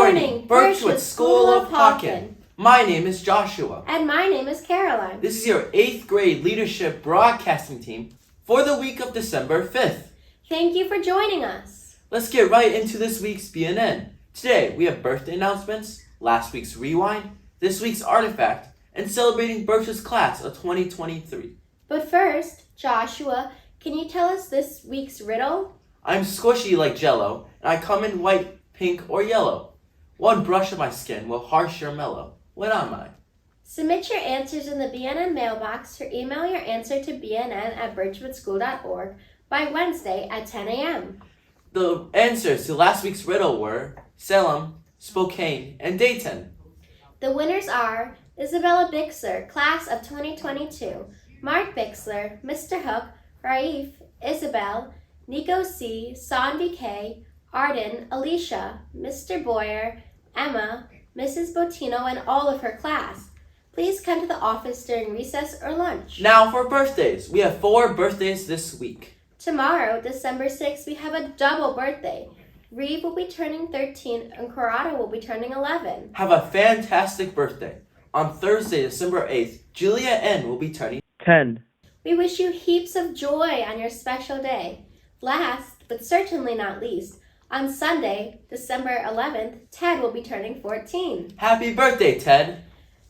morning, Birchwood School of Hawken. My name is Joshua. And my name is Caroline. This is your 8th grade leadership broadcasting team for the week of December 5th. Thank you for joining us. Let's get right into this week's BNN. Today, we have birthday announcements, last week's rewind, this week's artifact, and celebrating Birchwood's class of 2023. But first, Joshua, can you tell us this week's riddle? I'm squishy like jello, and I come in white, pink, or yellow. One brush of my skin will harsh or mellow. What am I? Submit your answers in the BNN mailbox or email your answer to bnn@birchwoodschool.org by Wednesday at 10 a.m. The answers to last week's riddle were Salem, Spokane, and Dayton. The winners are Isabella Bixler, class of 2022, Mark Bixler, Mr. Hook, Raif, Isabel, Nico C., Sanvi K., Arden, Alicia, Mr. Boyer, Emma, Mrs. Botino, and all of her class. Please come to the office during recess or lunch. Now for birthdays. We have 4 birthdays this week. Tomorrow, December 6th, we have a double birthday. Reeve will be turning 13 and Corrado will be turning 11. Have a fantastic birthday. On Thursday, December 8th, Julia N. will be turning 10. We wish you heaps of joy on your special day. Last, but certainly not least, on Sunday, December 11th, Ted will be turning 14. Happy birthday, Ted.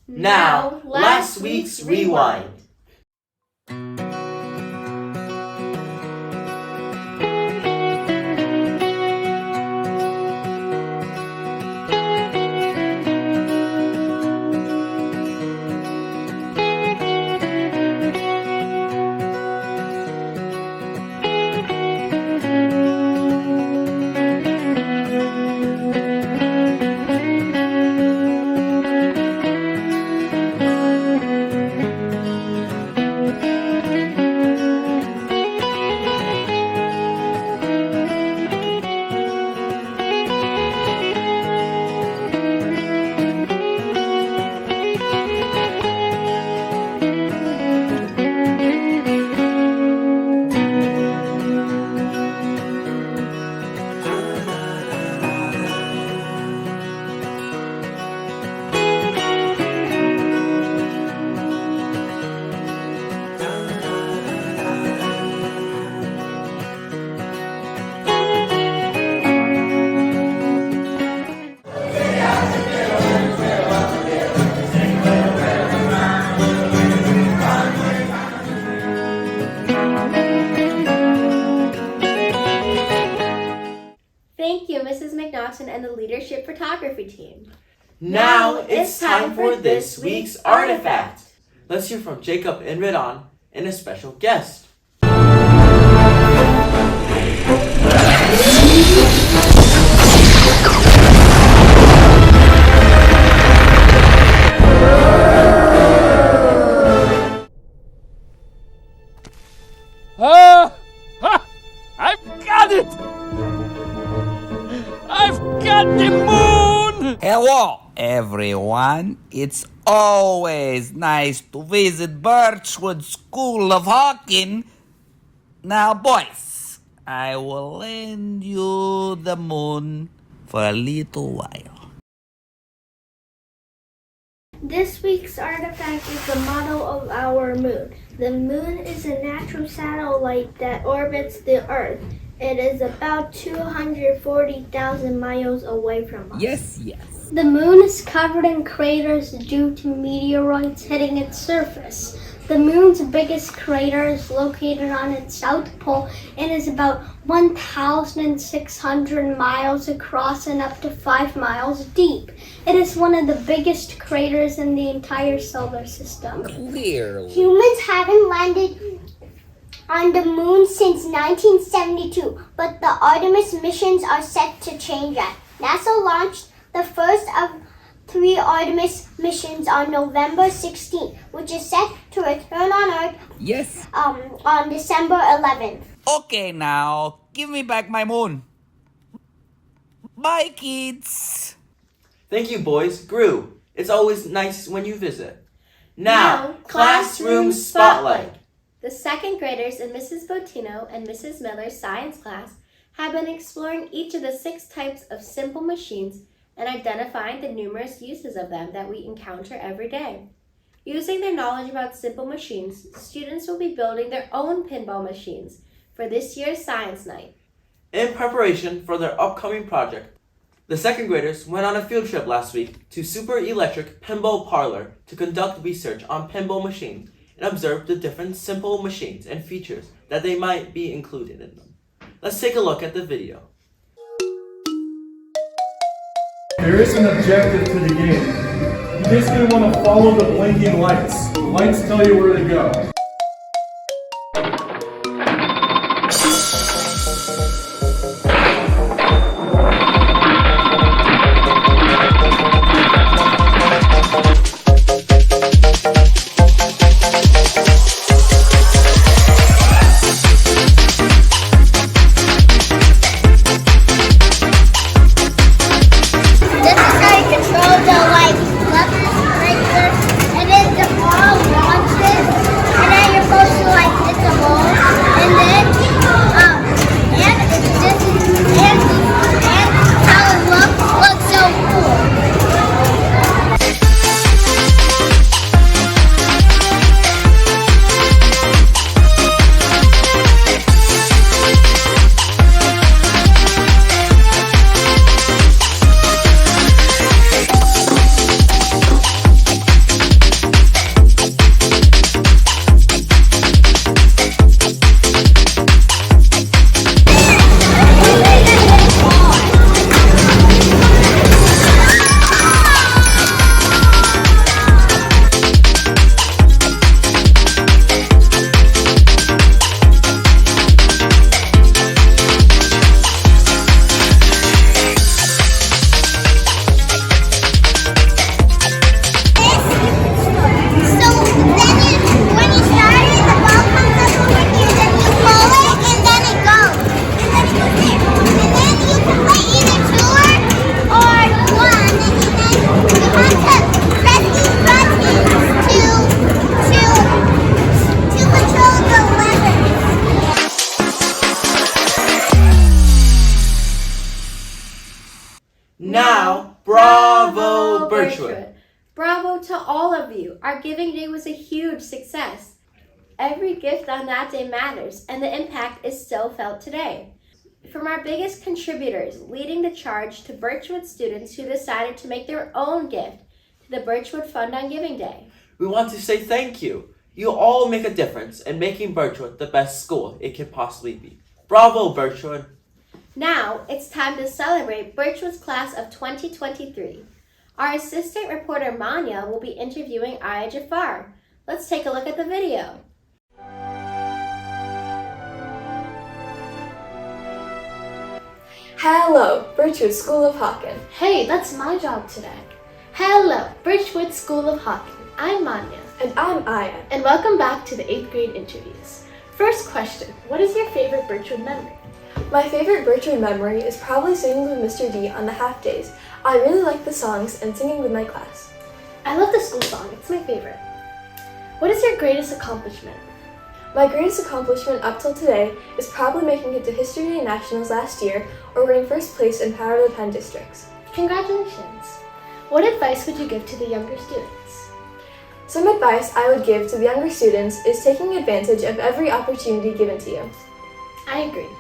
Now, last week's rewind. Thank you, Mrs. McNaughton and the leadership photography team. Now it's time for this week's artifact. Let's hear from Jacob and Ridon and a special guest. I've got it! I've got the moon! Hello, everyone. It's always nice to visit Birchwood School of Hawken. Now, boys, I will lend you the moon for a little while. This week's artifact is the model of our moon. The moon is a natural satellite that orbits the Earth. It is about 240,000 miles away from us. Yes. The moon is covered in craters due to meteoroids hitting its surface. The moon's biggest crater is located on its south pole and is about 1,600 miles across and up to 5 miles deep. It is one of the biggest craters in the entire solar system. Clearly. Humans haven't landed on the moon since 1972, but the Artemis missions are set to change that. NASA launched the first of 3 Artemis missions on November 16th, which is set to return on Earth Yes. on December 11th. Okay, now, give me back my moon. Bye, kids. Thank you, boys. Gru, it's always nice when you visit. Now, Classroom Spotlight. The second graders in Mrs. Botino and Mrs. Miller's science class have been exploring each of the 6 types of simple machines and identifying the numerous uses of them that we encounter every day. Using their knowledge about simple machines, students will be building their own pinball machines for this year's Science Night. In preparation for their upcoming project, the second graders went on a field trip last week to Super Electric Pinball Parlor to conduct research on pinball machines and observe the different simple machines and features that they might be included in them. Let's take a look at the video. There is an objective to the game. You basically want to follow the blinking lights. The lights tell you where to go. Now, bravo, Birchwood! Bravo to all of you! Our Giving Day was a huge success. Every gift on that day matters, and the impact is still felt today. From our biggest contributors leading the charge to Birchwood students who decided to make their own gift to the Birchwood Fund on Giving Day. We want to say thank you. You all make a difference in making Birchwood the best school it can possibly be. Bravo, Birchwood! Now, it's time to celebrate Birchwood's class of 2023. Our assistant reporter Manya will be interviewing Aya Jafar. Let's take a look at the video. Hello, Birchwood School of Hawken. Hey, that's my job today. Hello, Birchwood School of Hawken. I'm Manya. And I'm Aya. And welcome back to the 8th grade interviews. First question, what is your favorite Birchwood memory? My favorite Birchwood memory is probably singing with Mr. D on the half days. I really like the songs and singing with my class. I love the school song, it's my favorite. What is your greatest accomplishment? My greatest accomplishment up till today is probably making it to History Day Nationals last year or winning first place in Power of the Pen Districts. Congratulations! What advice would you give to the younger students? Some advice I would give to the younger students is taking advantage of every opportunity given to you. I agree.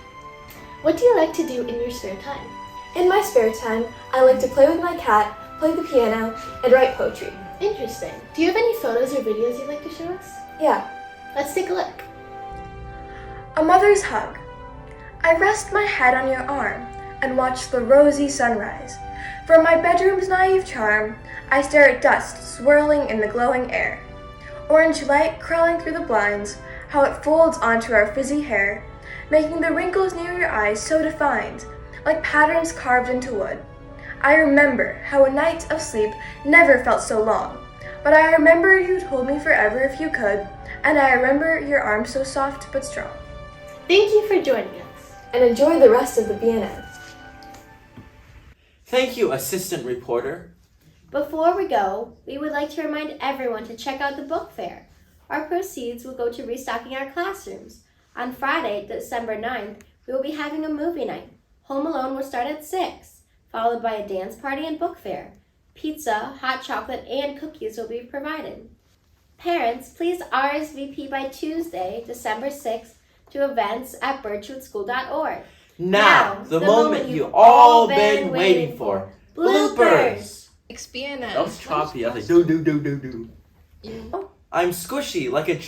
What do you like to do in your spare time? In my spare time, I like to play with my cat, play the piano, and write poetry. Interesting. Do you have any photos or videos you'd like to show us? Yeah. Let's take a look. A mother's hug. I rest my head on your arm and watch the rosy sunrise. From my bedroom's naive charm, I stare at dust swirling in the glowing air. Orange light crawling through the blinds, how it folds onto our frizzy hair, making the wrinkles near your eyes so defined, like patterns carved into wood. I remember how a night of sleep never felt so long, but I remember you'd hold me forever if you could, and I remember your arms so soft but strong. Thank you for joining us. And enjoy the rest of the BNN. Thank you, assistant reporter. Before we go, we would like to remind everyone to check out the book fair. Our proceeds will go to restocking our classrooms. On Friday, December 9th, we will be having a movie night. Home Alone will start at 6. followed by a dance party and book fair. Pizza, hot chocolate, and cookies will be provided. Parents, please RSVP by Tuesday, December 6th to events at birchwoodschool.org. Now, the moment you all been waiting for. Bloopers! Experience. That was choppy. I was like, do. I'm squishy like a...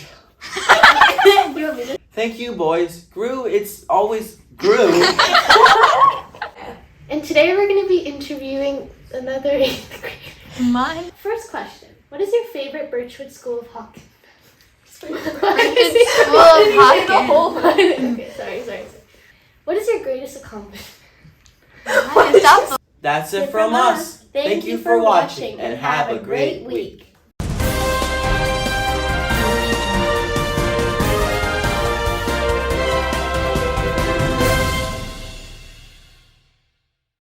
You want me to? Thank you, boys. Gru, it's always Gru. And today we're going to be interviewing another 8th grader. Mine. First question. What is your favorite Birchwood School of Hawken? Birchwood School of Hawken. Okay, sorry. What is your greatest accomplishment? That's it from us. Thank you for watching and have a great week.